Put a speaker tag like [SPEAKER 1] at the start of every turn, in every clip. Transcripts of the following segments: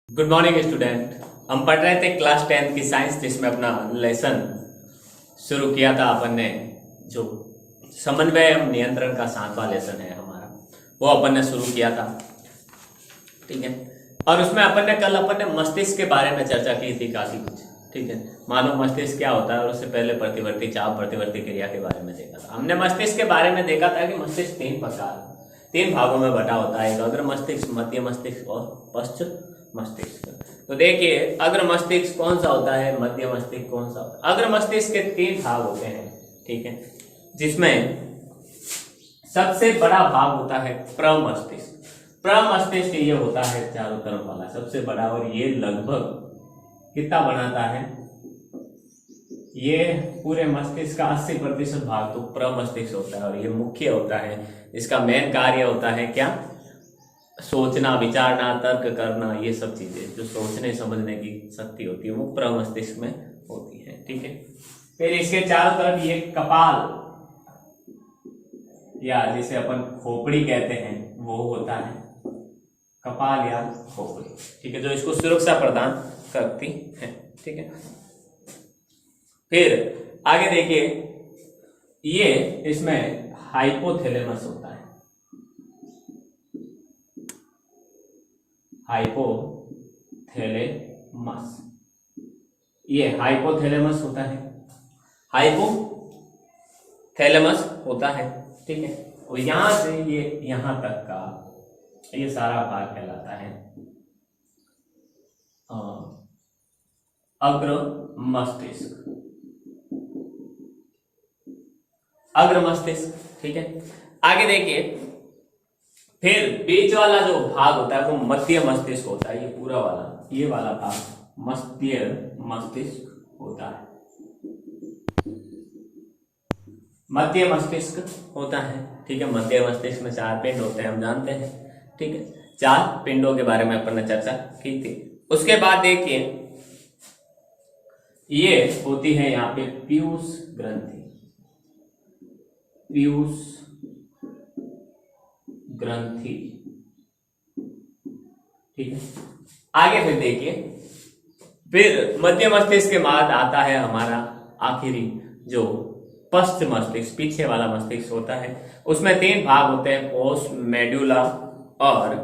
[SPEAKER 1] Good morning student. हम पढ़ रहे थे क्लास 10 की साइंस, जिसमें अपना लेसन शुरू किया था अपन ने। जो समन्वय एवं नियंत्रण का 7वां लेसन है हमारा, वो अपन ने शुरू किया था। ठीक है। और उसमें अपन ने मस्तिष्क के बारे में चर्चा की थी काफी कुछ। ठीक है। मानव मस्तिष्क क्या होता है, और उससे पहले प्रतिवर्ती चाप प्रतिवर्ती क्रिया के बारे में देखा था। हमने मस्तिष्क के बारे में देखा था कि मस्तिष्क तीन भागों में बटा होता है। एक अग्र मस्तिष्क, मध्य मस्तिष्क और पश्च मस्तिष्क। तो देखिए, अग्र मस्तिष्क कौन सा होता है, मध्य मस्तिष्क कौन सा होता है। अग्र मस्तिष्क के 3 भाग होते हैं। ठीक है। जिसमें सबसे बड़ा भाग होता है प्रमस्तिष्क। प्रमस्तिष्क ये होता है चारों तरफ वाला सबसे बड़ा, और ये लगभग कितना बनाता है, ये पूरे मस्तिष्क का 80% भाग तो प्रमस्तिष्क होता है। और ये मुख्य होता है, इसका मेन कार्य होता है क्या, सोचना, विचारना, तर्क करना। ये सब चीजें जो सोचने समझने की शक्ति होती है वो प्रमस्तिष्क में होती है। ठीक है। फिर इसके चारों तरफ ये कपाल, या जिसे अपन खोपड़ी कहते हैं, वो होता है कपाल या खोपड़ी। ठीक है। जो इसको सुरक्षा प्रदान करती है। ठीक है। फिर आगे देखिए, ये इसमें हाइपोथैलेमस होता है। हाइपोथैलेमस, ये हाइपोथैलेमस होता है। हाइपोथैलेमस होता है। ठीक है। और यहां से ये यहां तक का ये सारा भाग कहलाता है अग्र मस्तिष्क। अग्र मस्तिष्क। ठीक है। आगे देखिए, फिर बीच वाला जो भाग होता है वो मध्य मस्तिष्क होता है। ये पूरा वाला, ये वाला भाग मध्य मस्तिष्क होता है। मध्य मस्तिष्क होता है। ठीक है। मध्य मस्तिष्क में 4 पिंड होते हैं, हम जानते हैं। ठीक है। 4 पिंडों के बारे में अपन ने चर्चा की थी। उसके बाद देखिए, ये होती है यहाँ पे पीयूष ग्रंथि। पीयूष ग्रंथि। ठीक है। आगे फिर देखिए, फिर मध्य मस्तिष्क के बाद आता है हमारा आखिरी जो पश्च मस्तिष्क, पीछे वाला मस्तिष्क होता है। उसमें 3 भाग होते हैं, पोस्ट, मेडुला और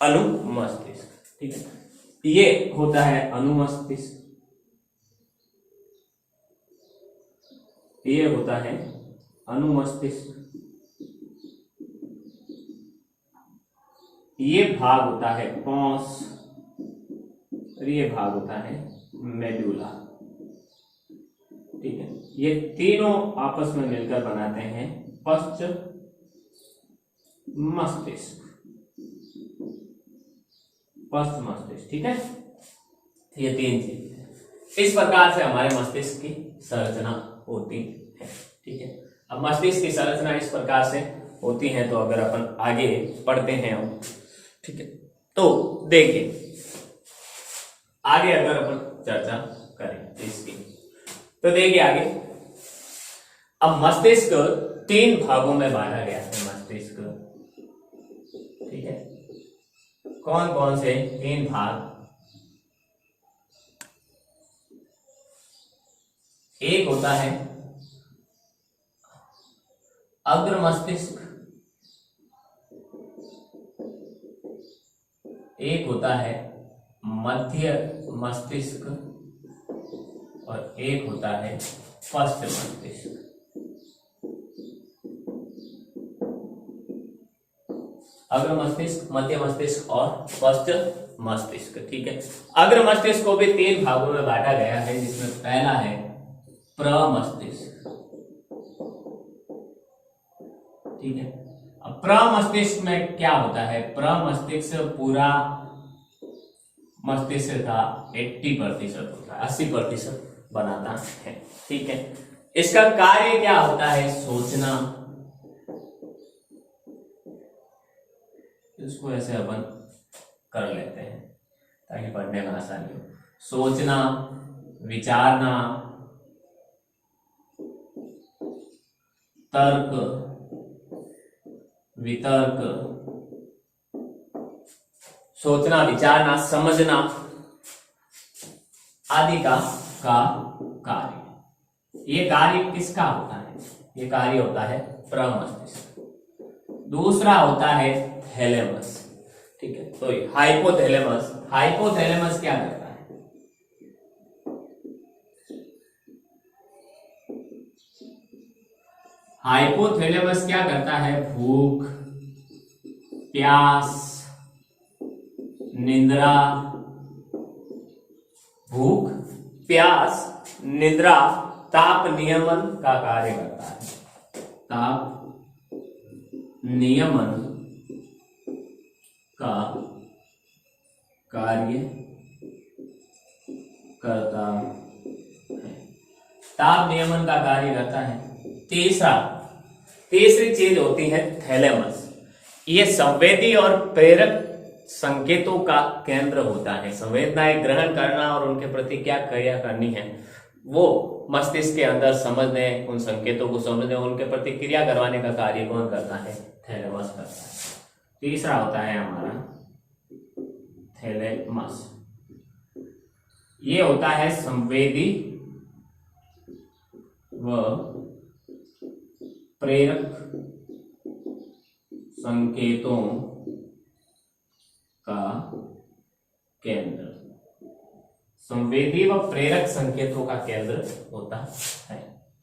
[SPEAKER 1] अनुमस्तिष्क। ठीक है। ये होता है अनुमस्तिष्क, ये होता है अनुमस्तिष्क। ये भाग होता है पोंस, और ये भाग होता है मेडुला। ठीक है। ये तीनों आपस में मिलकर बनाते हैं पश्च मस्तिष्क। पश्च मस्तिष्क। ठीक है। ये 3 चीज, इस प्रकार से हमारे मस्तिष्क की संरचना होती है। ठीक है। अब मस्तिष्क की संरचना इस प्रकार से होती है, तो अगर अपन आगे पढ़ते हैं हम, ठीक है, तो देखिए आगे अगर अपन चर्चा करें इसकी, तो देखिए आगे, अब मस्तिष्क 3 भागों में बांटा गया है। मस्तिष्क, ठीक है, कौन कौन से 3 भाग, एक होता है अग्र मस्तिष्क, एक होता है मध्य मस्तिष्क, और एक होता है पश्च मस्तिष्क। अग्र मस्तिष्क, मध्य मस्तिष्क और पश्च मस्तिष्क। ठीक है। अग्र मस्तिष्क को भी 3 भागों में बांटा गया है, जिसमें पहला है प्रमस्तिष्क। ठीक है। अब प्रमस्तिष्क में क्या होता है, प्रमस्तिष्क पूरा मस्तिष्क का 80% होता है, 80% बनाता है। ठीक है। इसका कार्य क्या होता है, सोचना। इसको ऐसे अपन कर लेते हैं ताकि पढ़ने में आसानी हो। सोचना, विचारना, तर्क, वितर्क, सोचना, विचारना, समझना आदि का कार्य। ये कार्य किसका होता है? ये कार्य होता है प्रमस्तिष्क। दूसरा होता है थैलेमस। ठीक है, तो हाइपोथैलेमस। हाइपोथैलेमस क्या करता है? हाइपोथैलेमस क्या करता है? भूख, प्यास, निद्रा, भूख, प्यास, निद्रा, ताप नियमन का कार्य करता है। ताप नियमन का कार्य करता है। ताप नियमन का कार्य करता है। तीसरी चीज होती है थैलेमस। ये संवेदी और प्रेरक संकेतों का केंद्र होता है। संवेदनाएं ग्रहण करना और उनके प्रति क्या क्रिया करनी है वो मस्तिष्क के अंदर समझने, उन संकेतों को समझने, उनके प्रति क्रिया करवाने का कार्य कौन करता है? थैलेमस करता है। तीसरा होता है हमारा थैलेमस। ये होता है संवेदी व प्रेरक संकेतों का केंद्र। संवेदी व प्रेरक संकेतों का केंद्र होता है।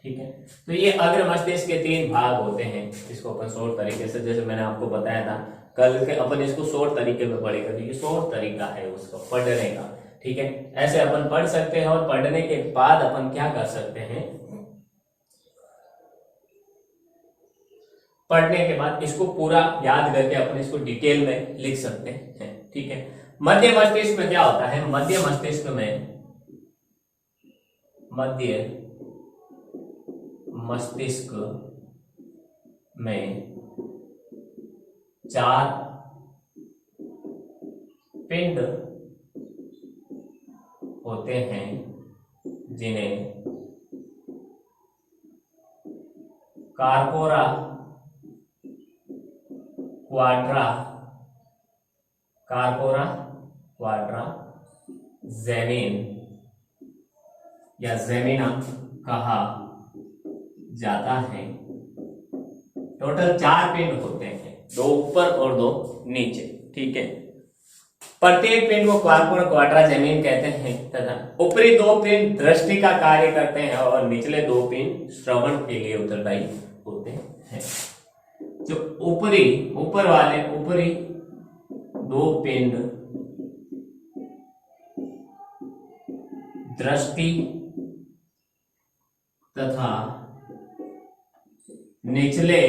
[SPEAKER 1] ठीक है, तो ये अग्र मस्तिष्क के 3 भाग होते हैं। इसको अपन शॉर्ट तरीके से, जैसे मैंने आपको बताया था कल के, अपन इसको शॉर्ट तरीके में पढ़ेगा क्योंकि शॉर्ट तरीका है उसको पढ़ने का। ठीक है, ऐसे अपन पढ़ सकते हैं और पढ़ने के बाद अपन क्या कर सकते हैं? पढ़ने के बाद इसको पूरा याद करके अपन इसको डिटेल में लिख सकते हैं। ठीक है, मध्य मस्तिष्क में क्या होता है? मध्य मस्तिष्क में 4 पिंड होते हैं जिन्हें कार्पोरा क्वाड्रा जेमिन या जेमिना कहा जाता है। टोटल 4 पिंड होते हैं, 2 ऊपर और 2 नीचे। ठीक है, प्रत्येक पिंड को कार्पोरा क्वाड्रा जेमिन कहते हैं तथा ऊपरी 2 पिंड दृष्टि का कार्य करते हैं और निचले 2 पिंड श्रवण के लिए उत्तरदायी होते हैं। जो ऊपरी 2 पिंड दृष्टि तथा निचले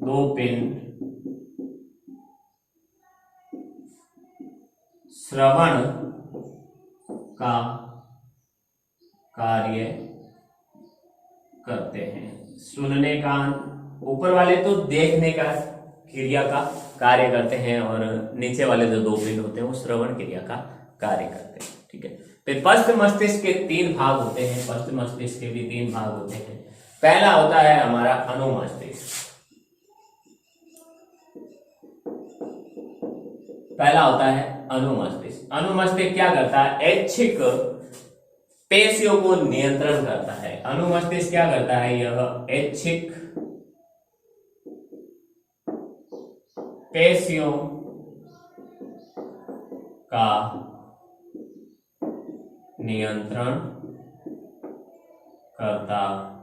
[SPEAKER 1] 2 पिंड श्रवण का कार्य करते हैं। सुनने का, ऊपर वाले तो देखने का क्रिया का कार्य करते हैं और नीचे वाले जो 2 पिंड होते हैं वो श्रवण क्रिया का कार्य करते हैं। ठीक है, फिर पश्च मस्तिष्क के 3 भाग होते हैं। पश्च मस्तिष्क के भी 3 भाग होते हैं। पहला होता है हमारा अनुमस्तिष्क। अनुमस्तिष्क क्या करता है? ऐच्छिक पेशियों को नियंत्रण करता है। अनुमस्तिष्क क्या करता है? यह ऐच्छिक पेशियों का नियंत्रण करता है।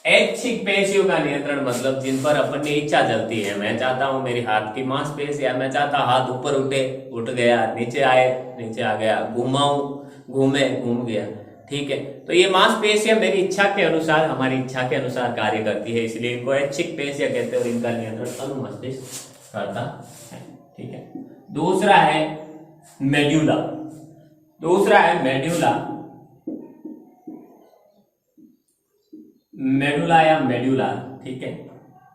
[SPEAKER 1] ऐच्छिक पेशियों का नियंत्रण मतलब जिन पर अपनी इच्छा चलती है। मैं चाहता हूं मेरी हाथ की मांसपेशी, या मैं चाहता हाथ ऊपर उठ गया, नीचे आ गया, घूम गया। ठीक है, तो ये मांसपेशियां मेरी इच्छा के अनुसार, हमारी इच्छा के अनुसार कार्य करती है, इसलिए इनको ऐच्छिक पेशियां कहते हैं और इनका नियंत्रण अनुमस्तिष्क करता है। ठीक है, दूसरा है मेड्यूला। मेडुला। ठीक है,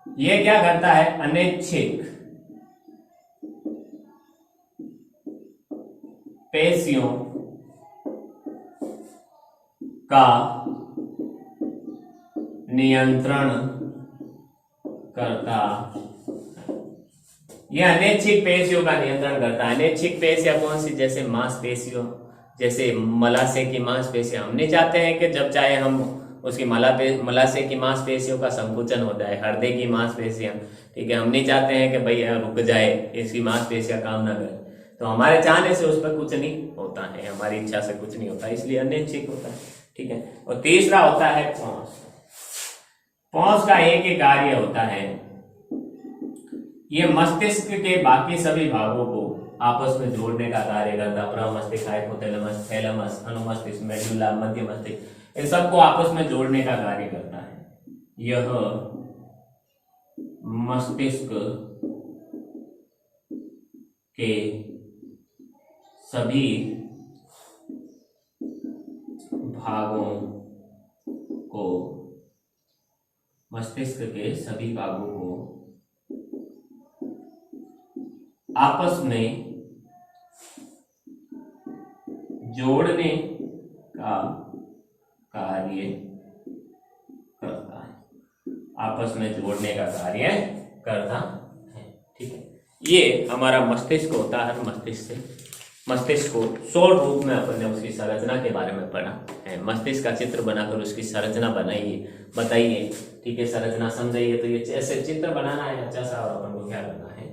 [SPEAKER 1] ये क्या करता है? अनैच्छिक पेशियों का नियंत्रण करता। यह अनैच्छिक पेशियों का नियंत्रण करता है। अनैच्छिक पेशियां कौन सी? जैसे मांसपेशियों, जैसे मलाशय की मांसपेशियां। हम नहीं चाहते हैं कि जब चाहे हम उसकी मलाशय की मांसपेशियों का संकुचन हो जाए। हृदय की मांसपेशियां, ठीक है, हम नहीं चाहते हैं कि भाई रुक जाए, इसकी मांसपेशियां काम ना करें। तो हमारे चाहने से उस पर कुछ नहीं होता है, हमारी इच्छा से कुछ नहीं होता, इसलिए अनैच्छिक होता है, ठीक है। और तीसरा होता है पौंस। पौंस का एक ही कार्य होता है, ये मस्तिष्क के बाकी सभी भागों को आपस में जोड़ने का कार्य करता है। प्रमस्तिष्क, हाइपोथैलेमस, थैलेमस, अनुमस्तिष्क, मेडुला, मध्य मस्तिष्क, इन सबको आपस में जोड़ने का कार्य करता है। यह मस्तिष्क के सभी भागों को, मस्तिष्क के सभी भागों को आपस में जोड़ने का कार्य करता है। आपस में जोड़ने का कार्य करता है, ठीक है। ये हमारा मस्तिष्क होता है। मस्तिष्क को शॉर्ट रूप में अपन ने उसकी संरचना के बारे में पढ़ा है। मस्तिष्क का चित्र बनाकर उसकी संरचना बताइए, ठीक है, संरचना समझाइए। तो ये ऐसे चित्र बनाना है अच्छा सा, और अपन को क्या करना है,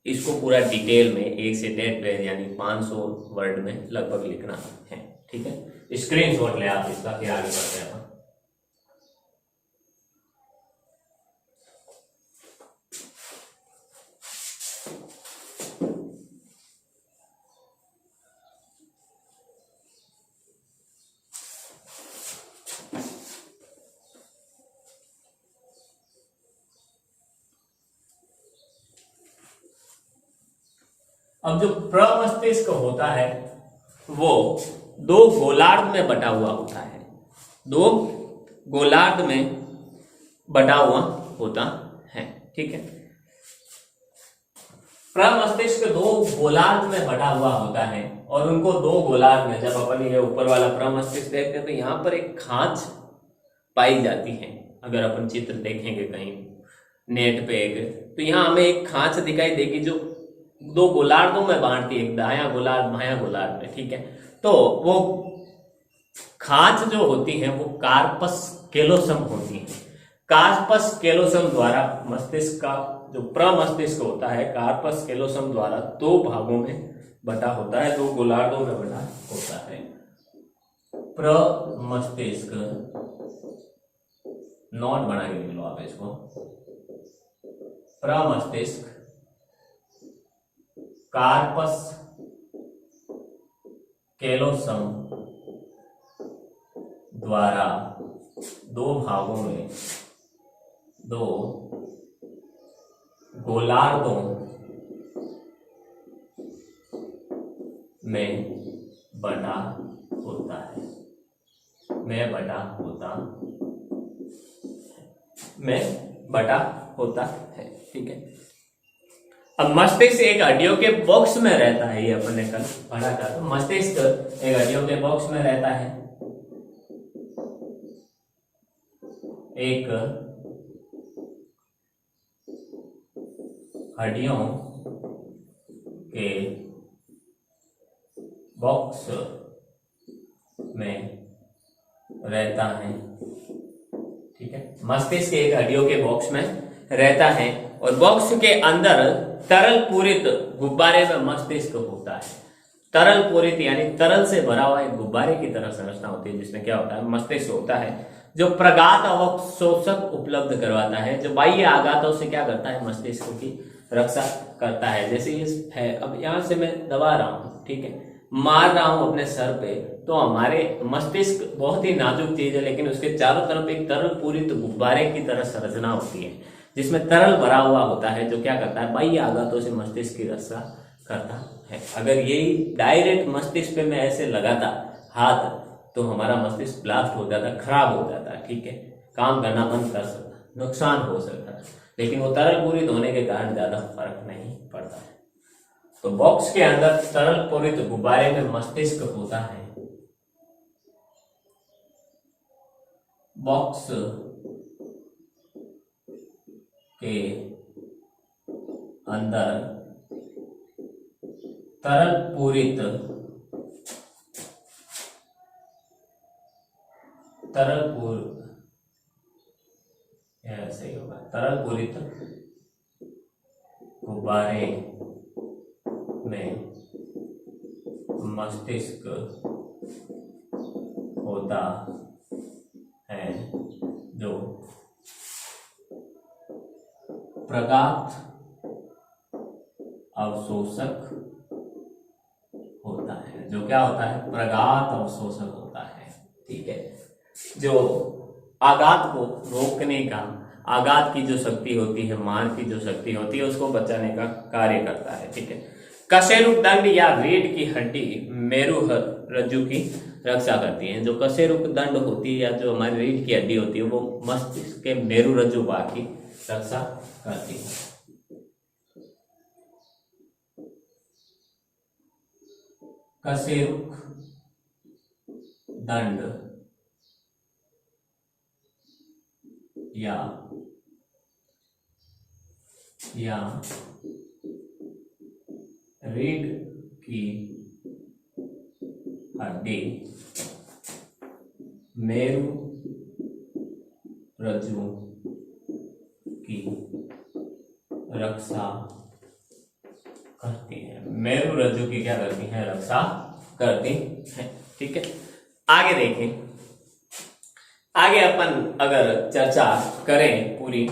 [SPEAKER 1] इसको पूरा डिटेल में 1 से 1.5 पेज यानी 500 वर्ड में लगभग लिखना है, ठीक है। स्क्रीनशॉट ले आप इसका, फिर आगे बढ़ते हैं। अब जो प्रमस्तिष्क होता है वो 2 गोलार्ध में बटा हुआ होता है। 2 गोलार्ध में बटा हुआ होता है, ठीक है। प्रमस्तिष्क 2 गोलार्ध में बटा हुआ होता है, और उनको 2 गोलार्ध में, जब अपन ये ऊपर वाला प्रमस्तिष्क देखते हैं तो यहाँ पर एक खांच पाई जाती है। अगर अपन चित्र देखेंगे कहीं नेट पे तो यहाँ हमें एक खांच दिखाई देगी जो 2 गोलार्धों में बांटती है, एक दायां गोलार्ध बायां गोलार्ध में, ठीक है। तो वो खांच जो होती है वो कार्पस केलोसम होती है। कार्पस केलोसम द्वारा मस्तिष्क का जो प्रमस्तिष्क होता है, कार्पस केलोसम द्वारा 2 भागों में बटा होता है, 2 गोलार्धों में बटा होता है। प्रमस्तिष्क, नोट बना के लिख लो आप इसको, प्रमस्तिष्क कार्पस केलोसम द्वारा 2 भागों में, 2 गोलार्धों में बटा होता है, ठीक है। अब मस्तिष्क एक हड्डियों के बॉक्स में रहता है, ये अपन ने कल पढ़ा था। तो मस्तिष्क एक हड्डियों के बॉक्स में रहता है, एक हड्डियों के बॉक्स में रहता है, ठीक है। मस्तिष्क एक हड्डियों के बॉक्स में रहता है, और बॉक्स के अंदर तरल पूरित गुब्बारे में मस्तिष्क होता है। तरल पूरित यानी तरल से भरा हुआ एक गुब्बारे की तरह संरचना होती है, जिसमें क्या होता है, मस्तिष्क होता है, जो प्रगात अवशोषक उपलब्ध करवाता है, जो बाह्य आघातों से क्या करता है, मस्तिष्क की रक्षा करता है। जैसे ये है, अब यहां से मैं दबा रहा हूं, ठीक है, मार रहा हूं अपने सर पे, तो हमारे मस्तिष्क बहुत ही नाजुक चीज है, लेकिन उसके चारों तरफ एक तरल पूरित गुब्बारे की तरह संरचना होती है, जिसमें तरल भरा हुआ होता है, जो क्या करता है, बाह्य आघातों से मस्तिष्क की रक्षा करता है। अगर यही डायरेक्ट मस्तिष्क पे मैं ऐसे लगाता हाथ, तो हमारा मस्तिष्क ब्लास्ट हो जाता, खराब हो जाता, ठीक है, काम करना बंद कर सकता, नुकसान हो सकता है। लेकिन वो तरल पूरित होने के कारण ज्यादा फर्क नहीं पड़ता है। तो बॉक्स के अंदर तरल पूरित गुब्बारे में मस्तिष्क होता है। बॉक्स के अंदर तरल पूरित ऐसे ही होगा, तरल पूरित गुब्बारे में मस्तिष्क होता है जो प्रगात अवशोषक होता है। जो क्या होता है? प्रगात अवशोषक होता है। ठीक है, जो आघात को रोकने का, आघात की जो शक्ति होती है, मार की जो शक्ति होती है, उसको बचाने का कार्य करता है। ठीक है, कशेरुक दंड या रीढ़ की हड्डी मेरु रज्जु की रक्षा करती है। जो कशेरुक दंड होती है या जो हमारी रीढ़ की हड्डी होती है, वो मस्तिष्क के मेरु रज्जु भाग की रक्षा करती है। कशेरुक दंड या रीढ़ की हड्डी मेरु रज्जु की रक्षा करती है। मेरु रज्जु की क्या करती है? रक्षा करती है। ठीक है, आगे देखें। आगे अपन अगर चर्चा करें पूरी,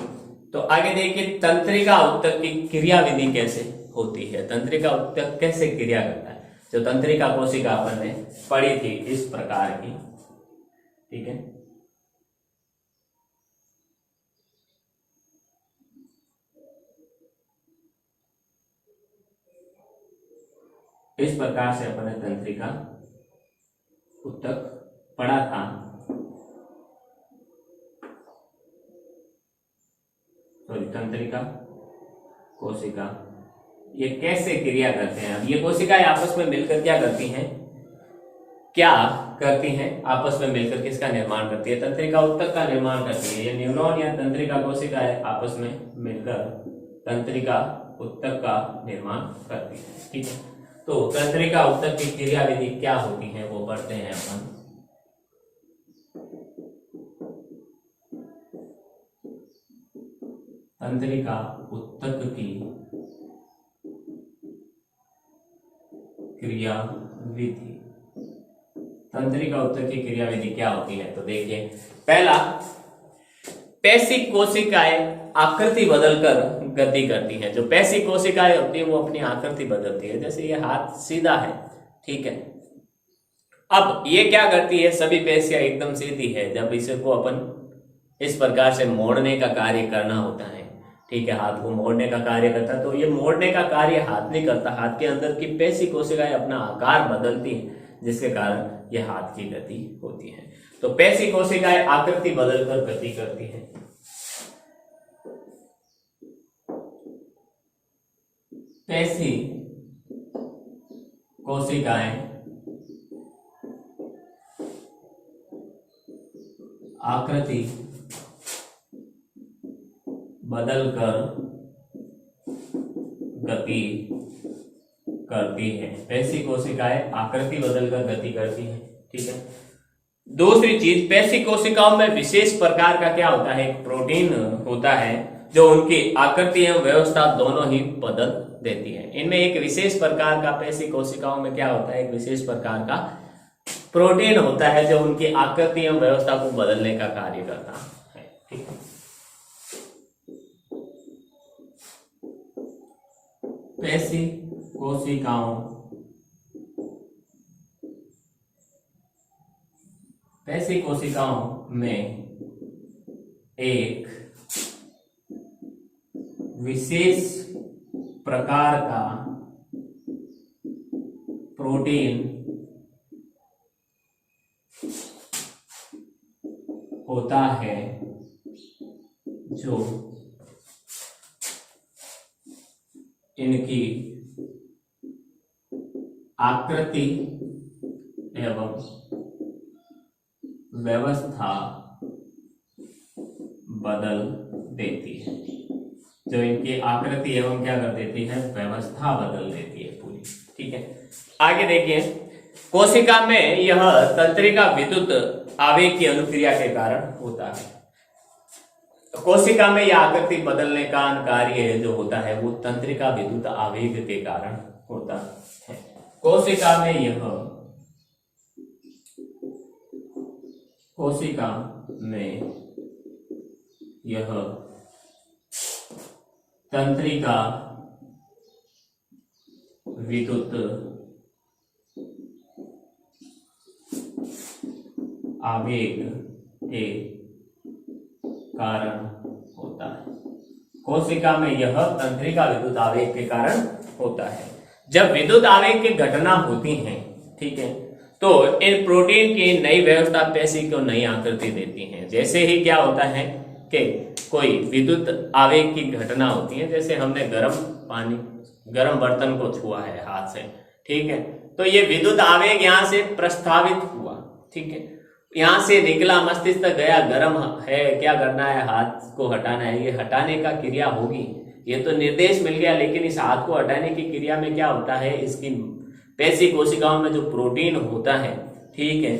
[SPEAKER 1] तो आगे देखिए तंत्रिका उत्तक की क्रिया विधि कैसे होती है। तंत्रिका उत्तक कैसे क्रिया करता है? जो तंत्रिका कोशिका अपन ने पढ़ी थी इस प्रकार की। ठीक है, इस प्रकार से अपन ने तंत्रिका उत्तक पढ़ा था। तंत्रिका कोशिका ये कैसे क्रिया करते हैं? अब ये कोशिकाएं आपस में मिलकर क्या करती हैं? आपस में मिलकर किसका निर्माण करती है? तंत्रिका उत्तक का निर्माण करती है। ये न्यूरॉन या तंत्रिका कोशिकाएं आपस में मिलकर तंत्रिका उत्तक का निर्माण करती है। ठीक है, तो तंत्रिका उत्तक की क्रिया विधि क्या होती है वो पढ़ते हैं अपन। तंत्रिका उत्तक की क्रिया विधि। तंत्रिका उत्तक की क्रिया विधि क्या होती है? तो देखिए, पहला, पेशी कोशिकाएं आकृति बदलकर गति करती हैं। जो पेशी कोशिकाएं होती है वो अपनी आकृति बदलती है। जैसे ये हाथ सीधा है, ठीक है, अब ये क्या करती है? सभी पेशियां एकदम सीधी है। जब इसे को अपन इस प्रकार से मोड़ने का कार्य करना होता है, ठीक है, हाथ को मोड़ने का कार्य करता है, तो ये मोड़ने का कार्य हाथ नहीं करता। हाथ के अंदर की पेशी कोशिकाएं अपना आकार बदलती हैं, जिसके कारण यह हाथ की गति होती है। तो पेशी कोशिकाएं आकृति बदलकर गति करती हैं। पेशी कोशिकाएं आकृति बदलकर गति करती है। पेशी कोशिकाएं आकृति बदलकर गति करती हैं। ठीक है, दूसरी चीज, पेशी कोशिकाओं में विशेष प्रकार का क्या होता है? एक प्रोटीन होता है जो उनकी आकृति एवं व्यवस्था दोनों ही बदल देती है। इनमें एक विशेष प्रकार का, पेशी कोशिकाओं में क्या होता है? एक विशेष प्रकार का प्रोटीन होता है जो उनकी आकृति एवं व्यवस्था को बदलने का कार्य करता है। ठीक है, पेशी कोशिकाओं में एक विशेष प्रकार का प्रोटीन होता है जो इनकी आकृति एवं व्यवस्था बदल देती है। जो इनकी आकृति एवं क्या कर देती है, व्यवस्था बदल देती है पूरी। ठीक है, आगे देखिए, कोशिका में यह तंत्रिका विद्युत आवेग की अनुक्रिया के कारण होता है। कोशिका में यह आकृति बदलने का कार्य जो होता है वो तंत्रिका विद्युत आवेग के कारण होता है। कोशिका में यह तंत्रिका विद्युत आवेग के कारण होता है। कोशिका में यह तंत्रिका विद्युत आवेग के कारण होता है। जब विद्युत आवेग की घटना होती है, ठीक है, तो इन प्रोटीन की नई व्यवस्था पेशी को नई आकृति देती है। जैसे ही क्या होता है कि कोई विद्युत आवेग की घटना होती है, जैसे हमने गर्म बर्तन को छुआ है हाथ से, ठीक है, तो ये विद्युत आवेग यहाँ से प्रस्तावित हुआ, ठीक है, यहाँ से निकला, मस्तिष्क तक गया, गर्म है, क्या करना है, हाथ को हटाना है, ये हटाने का क्रिया होगी। ये तो निर्देश मिल गया, लेकिन इस हाथ को हटाने की क्रिया में क्या होता है, इसकी पेशी कोशिकाओं में जो प्रोटीन होता है, ठीक है,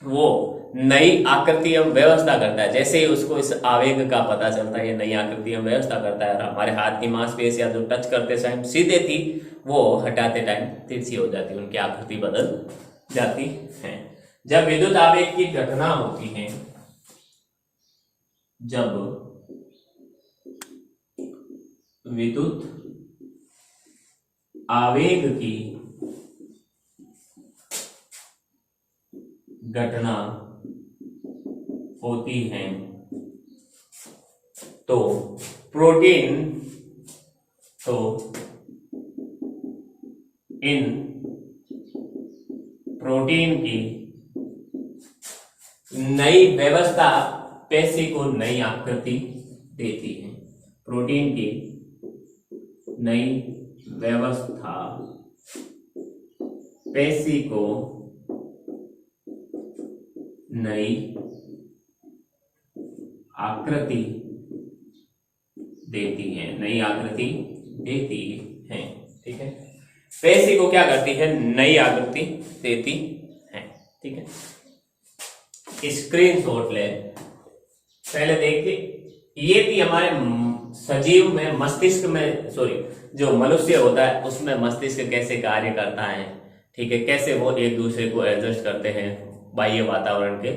[SPEAKER 1] वो नई आकृति एवं व्यवस्था करता है। जैसे ही उसको इस आवेग का पता चलता है, ये नई आकृति एवं व्यवस्था करता है। हमारे हाथ की मांसपेशियां जो टच करते टाइम सीधे थी, वो हटाते टाइम तिरछी हो जाती है, उनकी आकृति बदल जाती है। जब विद्युत आवेग की घटना होती है, जब विद्युत आवेग की घटना होती है तो इन प्रोटीन की नई व्यवस्था पेशी को नई आकृति देती है। प्रोटीन की नई व्यवस्था पेशी को नई आकृति देती है, नई आकृति देती है। ठीक है, पेशी को क्या करती है, नई आकृति देती है। ठीक है, स्क्रीनशॉट ले, पहले देखिए, ये थी हमारे सजीव में, मस्तिष्क में, सॉरी, जो मनुष्य होता है उसमें मस्तिष्क कैसे कार्य करता है। ठीक है, कैसे वो एक दूसरे को एडजस्ट करते हैं बाह्य वातावरण के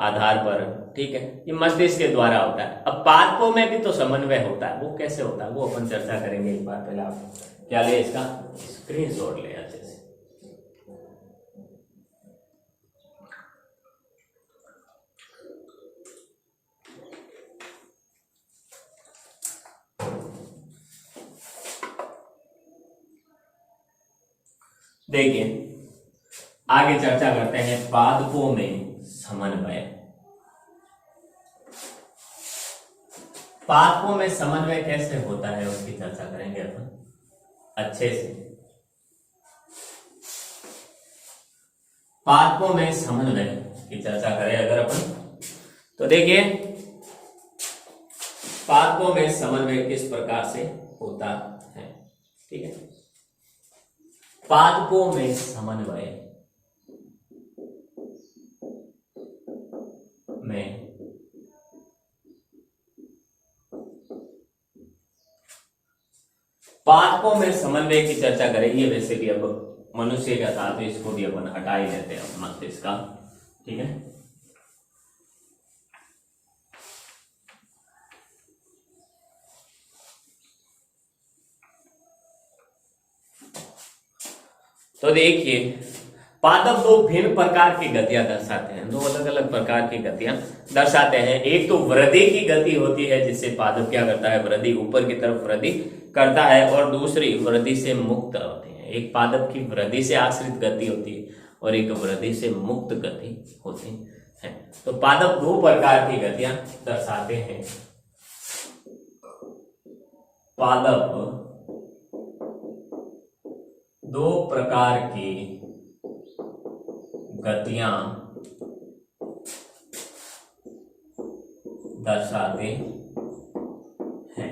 [SPEAKER 1] आधार पर। ठीक है, ये मस्तिष्क के द्वारा होता है। अब पादपों में भी तो समन्वय होता है, वो कैसे होता है वो अपन चर्चा करेंगे एक बार। पहले आप क्या ले, इसका स्क्रीनशॉट ले अच्छे से। देखिए, आगे चर्चा करते हैं पादपों में समन्वय। पादपों में समन्वय कैसे होता है उसकी चर्चा करेंगे अपन अच्छे से। पादपों में समन्वय की चर्चा करें अगर अपन, तो देखिए, पादपों में समन्वय किस प्रकार से होता है। ठीक है, पादपों में समन्वय में पादपों में समन्वय की चर्चा करेंगे। वैसे भी अब मनुष्य का था तो इसको भी अपन हटा ही देते हैं मस्तिष्क का। ठीक है, तो देखिए, पादप दो भिन्न प्रकार की गतियां दर्शाते हैं, दो अलग अलग प्रकार की गतियां दर्शाते हैं। एक तो वृद्धि की गति होती है, जिससे पादप क्या करता है, वृद्धि, ऊपर की तरफ वृद्धि करता है, और दूसरी वृद्धि से मुक्त होती है। एक पादप की वृद्धि से आश्रित गति होती है और एक वृद्धि से मुक्त गति होती है। तो पादप दो प्रकार की गतियां दर्शाते हैं। पादप दो प्रकार की गतियां दर्शाते हैं।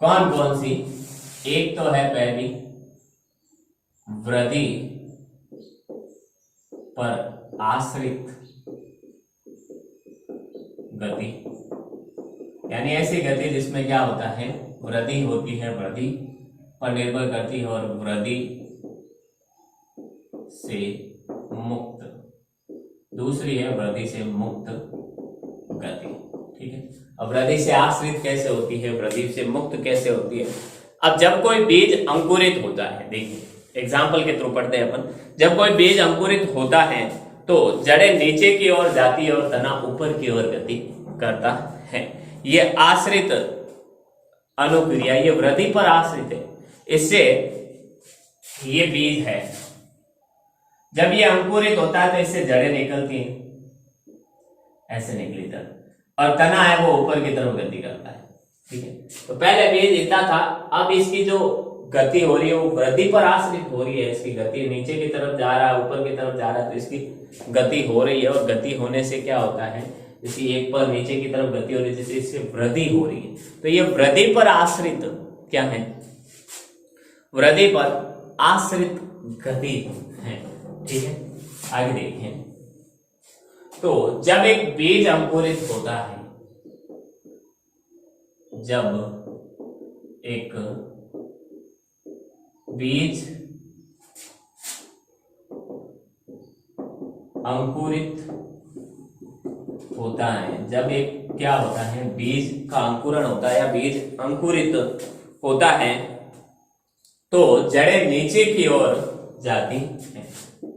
[SPEAKER 1] कौन कौन सी? एक तो है पहली वृद्धि पर आश्रित गति, यानी ऐसी गति जिसमें क्या होता है, वृद्धि होती है, वृद्धि पर निर्भर करती है और वृद्धि से मुक्त। दूसरी है वृद्धि से मुक्त गति। ठीक है, अब वृद्धि से आश्रित कैसे होती है, वृद्धि से मुक्त कैसे होती है? अब जब कोई बीज अंकुरित होता है, देखिए एग्जाम्पल के थ्रू पढ़ते हैं अपन। जब कोई बीज अंकुरित होता है तो जड़ें नीचे की ओर जाती है और तना ऊपर की ओर गति करता है। ये आश्रित अनुक्रिया, ये वृद्धि पर आश्रित है। इससे ये बीज है, जब ये अंकुरित होता है तो इससे जड़ें निकलती हैं, ऐसे निकली तरफ, और तना है वो ऊपर की तरफ गति करता है। ठीक है, तो पहले बीज इतना था, अब इसकी जो गति हो रही है वो वृद्धि पर आश्रित हो रही है। इसकी गति नीचे की तरफ जा रहा है, ऊपर की तरफ जा रहा है, तो इसकी गति हो रही है। और गति होने से क्या होता है, इसी एक पर नीचे की तरफ गति हो रही है, जैसे इससे वृद्धि हो रही है। तो ये वृद्धि पर आश्रित क्या है, वृद्धि पर आश्रित गति है। ठीक है, आगे देखिए। तो जब एक बीज अंकुरित होता है, जब एक बीज अंकुरित होता है, जब एक क्या होता है, बीज का अंकुरण होता है या बीज अंकुरित होता है, तो जड़ें नीचे की ओर जाती हैं।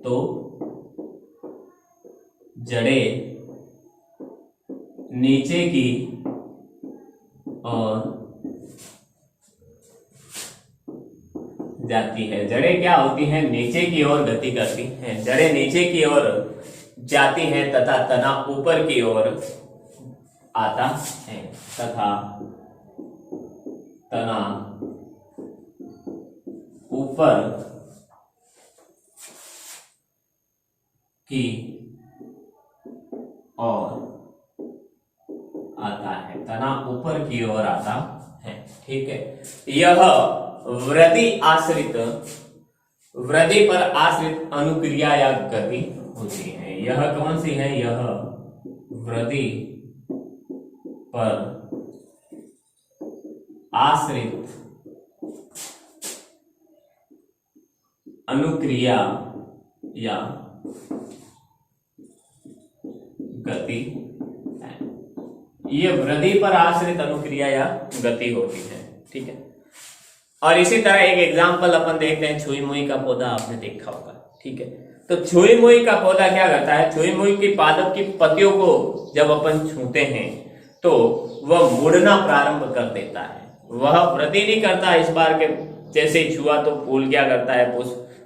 [SPEAKER 1] तो जड़ें नीचे की ओर जाती है। जड़ें क्या होती हैं, नीचे की ओर गति करती हैं। जड़ें नीचे की ओर जाती हैं तथा तना ऊपर की ओर आता है, तथा तना ऊपर की ओर आता है, तना ऊपर की ओर आता है। ठीक है, यह वृद्धि आश्रित, वृद्धि पर आश्रित अनुक्रिया या गति होती है। यह कौन सी है, यह वृद्धि पर आश्रित अनुक्रिया या गति है। ये वृद्धि पर आश्रित अनुक्रिया या गति होती है। ठीक है, और इसी तरह एक एग्जाम्पल अपन देखते हैं, छुई मुई का पौधा आपने देखा होगा। ठीक है, तो छुई मुई का पौधा क्या करता है, छुई मुई की पादप की पत्तियों को जब अपन छूते हैं तो वह मुड़ना प्रारंभ कर देता है। वह वृद्धि नहीं करता इस बार के जैसे ही छुआ तो फूल क्या करता है,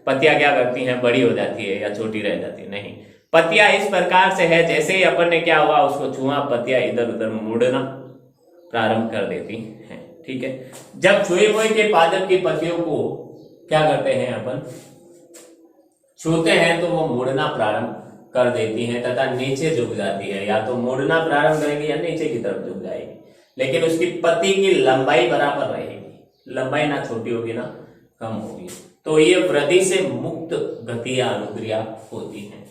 [SPEAKER 1] पत्तियां क्या करती हैं, बड़ी हो जाती है या छोटी रह जाती है, नहीं, पत्तियां इस प्रकार से है, जैसे ही अपन ने क्या हुआ उसको छुआ, पत्तियां इधर उधर मुड़ना प्रारंभ कर देती हैं। ठीक है, जब छुई मुई के पादप की पत्तियों को क्या करते हैं अपन, छूते हैं, तो वो मुड़ना प्रारंभ कर देती हैं तथा नीचे झुक जाती है। या तो मुड़ना प्रारंभ करेगी या नीचे की तरफ झुक जाएगी, लेकिन उसकी पत्ती की लंबाई बराबर रहेगी, लंबाई ना छोटी होगी ना कम होगी। तो ये वृद्धि से मुक्त गति या अनुक्रिया होती है।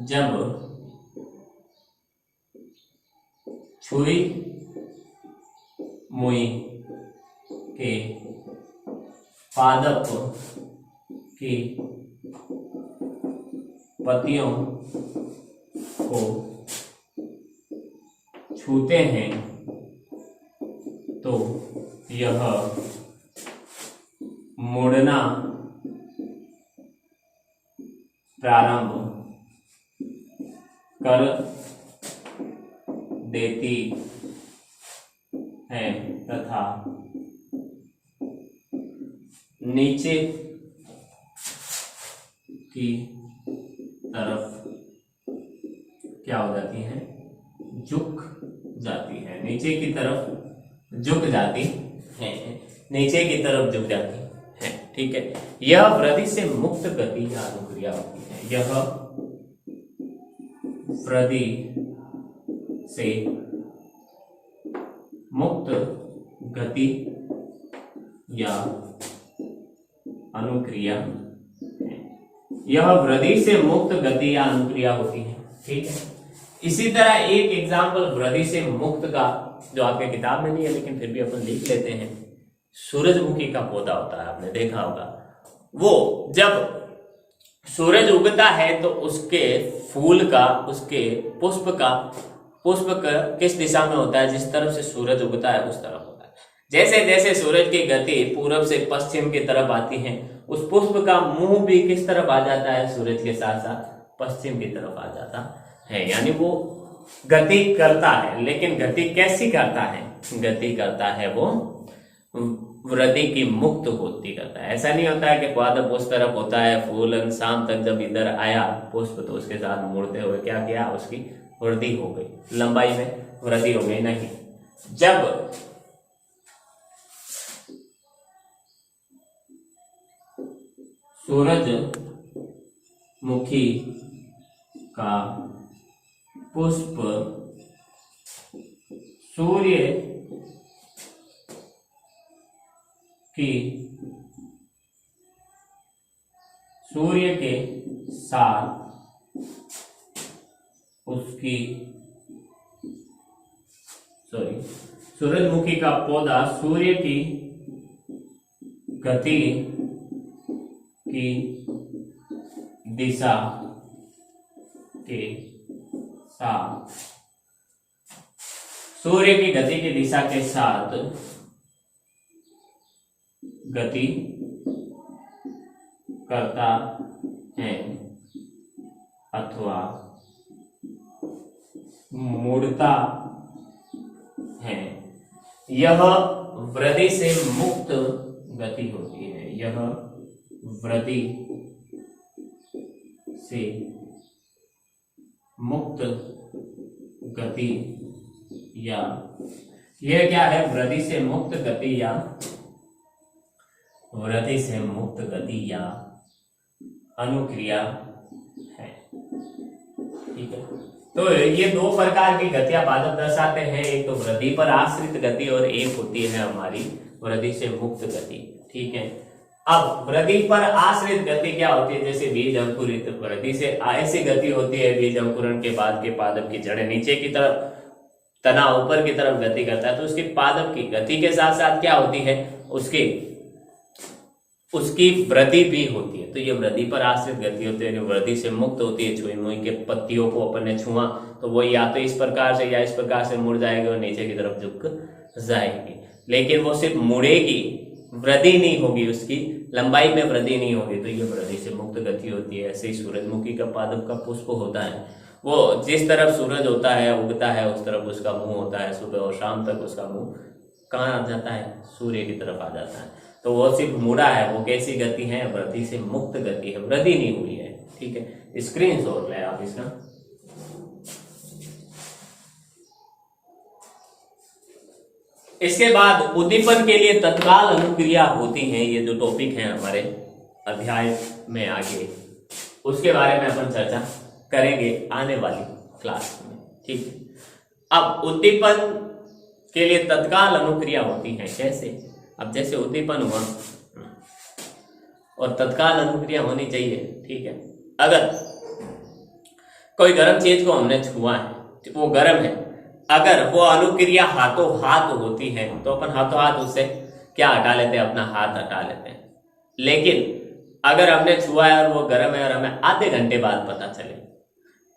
[SPEAKER 1] जब छुई मुई के पादप की पत्तियों को छूते हैं तो यह मुड़ना प्रारंभ कर देती है तथा नीचे की तरफ क्या हो जाती है, झुक जाती है, नीचे की तरफ झुक जाती है, नीचे की तरफ झुक जाती है। ठीक है, यह वृद्धि से मुक्त गति या अनुक्रिया होती है। यह वृद्धि से मुक्त गति या अनुक्रिया है। यह वृद्धि से मुक्त गति या अनुक्रिया होती है। ठीक है, इसी तरह एक एग्जाम्पल वृद्धि से मुक्त का जो आपके किताब में नहीं है लेकिन फिर भी अपन लिख लेते हैं। सूरजमुखी का पौधा होता है, आपने देखा होगा। वो जब सूरज उगता है तो उसके फूल का, उसके पुष्प का किस दिशा में होता है? जिस तरफ से सूरज उगता है उस तरफ होता है। जैसे जैसे सूरज की गति पूर्व से पश्चिम की तरफ आती है, उस पुष्प का मुंह भी किस तरफ आ जाता है? सूरज के साथ साथ पश्चिम की तरफ आ जाता है। यानी वो गति करता है, लेकिन गति कैसी करता है? गति करता है वो वृद्धि की मुक्त होती करता है। ऐसा नहीं होता है कि पादप उस तरफ होता है, फूल शाम तक जब इधर आया पुष्प तो उसके साथ मुड़ते हुए क्या किया? उसकी वृद्धि हो गई, लंबाई में वृद्धि हो गई। नहीं, जब सूरजमुखी का पुष्प सूर्य के साथ उसकी सूरजमुखी का पौधा सूर्य की गति की दिशा के साथ, सूर्य की गति की दिशा के साथ गति करता है अथवा मुड़ता है, यह वृद्धि से मुक्त गति होती है। यह वृद्धि से मुक्त गति या, यह क्या है? वृद्धि से मुक्त गति या वृद्धि से मुक्त गति या अनुक्रिया है। ठीक है, तो ये दो प्रकार की गतियां पादप दर्शाते हैं। एक तो वृद्धि पर आश्रित गति और एक होती है हमारी वृद्धि से मुक्त गति। ठीक है, अब वृद्धि पर आश्रित गति क्या होती है? जैसे बीज अंकुरित, वृद्धि से ऐसी गति होती है बीज अंकुरण के बाद के पादप की जड़ें नीचे की तरफ, तना ऊपर की तरफ गति करता है, तो उसकी पादप की गति के साथ साथ क्या होती है? उसकी वृद्धि भी होती है। तो ये वृद्धि पर आश्रित गति होती है, वृद्धि से मुक्त होती है। छुई मुई के पत्तियों को अपन ने छुआ तो वो या तो इस प्रकार से या इस प्रकार से मुड़ जाएगी और नीचे की तरफ झुक जाएगी, लेकिन वो सिर्फ मुड़ेगी, वृद्धि नहीं होगी, उसकी लंबाई में वृद्धि नहीं होगी। तो ये वृद्धि से मुक्त गति होती है। ऐसे ही सूरजमुखी का पादप का पुष्प होता है, वो जिस तरफ सूरज होता है उगता है उस तरफ उसका मुंह होता है। सुबह और शाम तक उसका मुंह कहाँ आ जाता है? सूर्य की तरफ आ जाता है। तो वो सिर्फ मुड़ा है। वो कैसी गति है? वृद्धि से मुक्त गति है, वृद्धि नहीं हुई है। ठीक है, स्क्रीनशॉट ले आप इसका। इसके बाद उद्दीपन के लिए तत्काल अनुक्रिया होती है। ये जो टॉपिक है हमारे अध्याय में आगे, उसके बारे में अपन चर्चा करेंगे आने वाली क्लास में। ठीक है, अब उद्दीपन के लिए तत्काल अनुक्रिया होती है कैसे? अब जैसे उद्दीपन हुआ और तत्काल अनुक्रिया होनी चाहिए। ठीक है, अगर कोई गर्म चीज को हमने छुआ है, वो गर्म है, अगर वो अनुक्रिया हाथों हाथ होती है तो अपन हाथों हाथ उससे क्या हटा लेते हैं? अपना हाथ हटा लेते हैं। लेकिन अगर हमने छुआ है और वो गर्म है और हमें आधे घंटे बाद पता चले,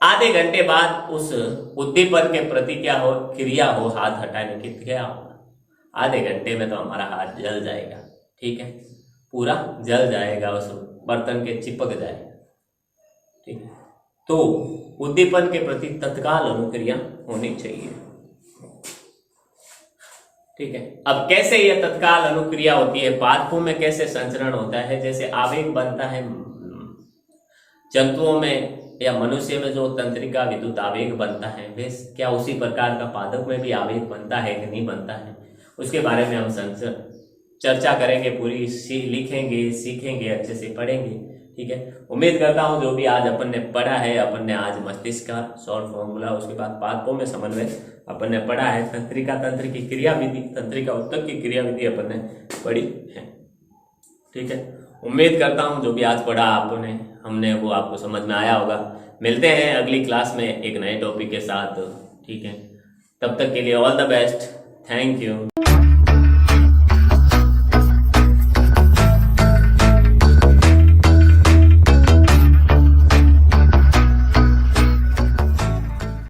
[SPEAKER 1] आधे घंटे बाद उस उद्दीपन के प्रति क्या हो? क्रिया हो, हाथ हटाने की क्या होगा? आधे घंटे में तो हमारा हाथ जल जाएगा। ठीक है, पूरा जल जाएगा, उस बर्तन के चिपक जाएगा। ठीक है, तो उद्दीपन के प्रति तत्काल अनुक्रिया होनी चाहिए। ठीक है, अब कैसे यह तत्काल अनुक्रिया होती है? पादपों में कैसे संचरण होता है? जैसे आवेग बनता है जंतुओं में या मनुष्य में, जो तंत्रिका विद्युत आवेग बनता है, वे क्या उसी प्रकार का पादप में भी आवेग बनता है कि नहीं बनता है? उसके बारे में हम चर्चा करेंगे, पूरी लिखेंगे, सीखेंगे, अच्छे से पढ़ेंगे। ठीक है। उम्मीद करता हूँ जो भी आज अपन ने पढ़ा है, अपन ने आज मस्तिष्क का शॉर्ट फॉर्मूला, उसके बाद पादपों में समन्वय अपन ने पढ़ा है, तंत्रिका तंत्र की क्रियाविधि, तंत्रिका उत्तक की क्रियाविधि अपन ने पढ़ी है, ठीक है। उम्मीद करता हूँ जो भी आज पढ़ा आपने हमने वो आपको समझ में आया होगा। मिलते हैं अगली क्लास में एक नए टॉपिक के साथ, ठीक है। तब तक के लिए all the best, thank you.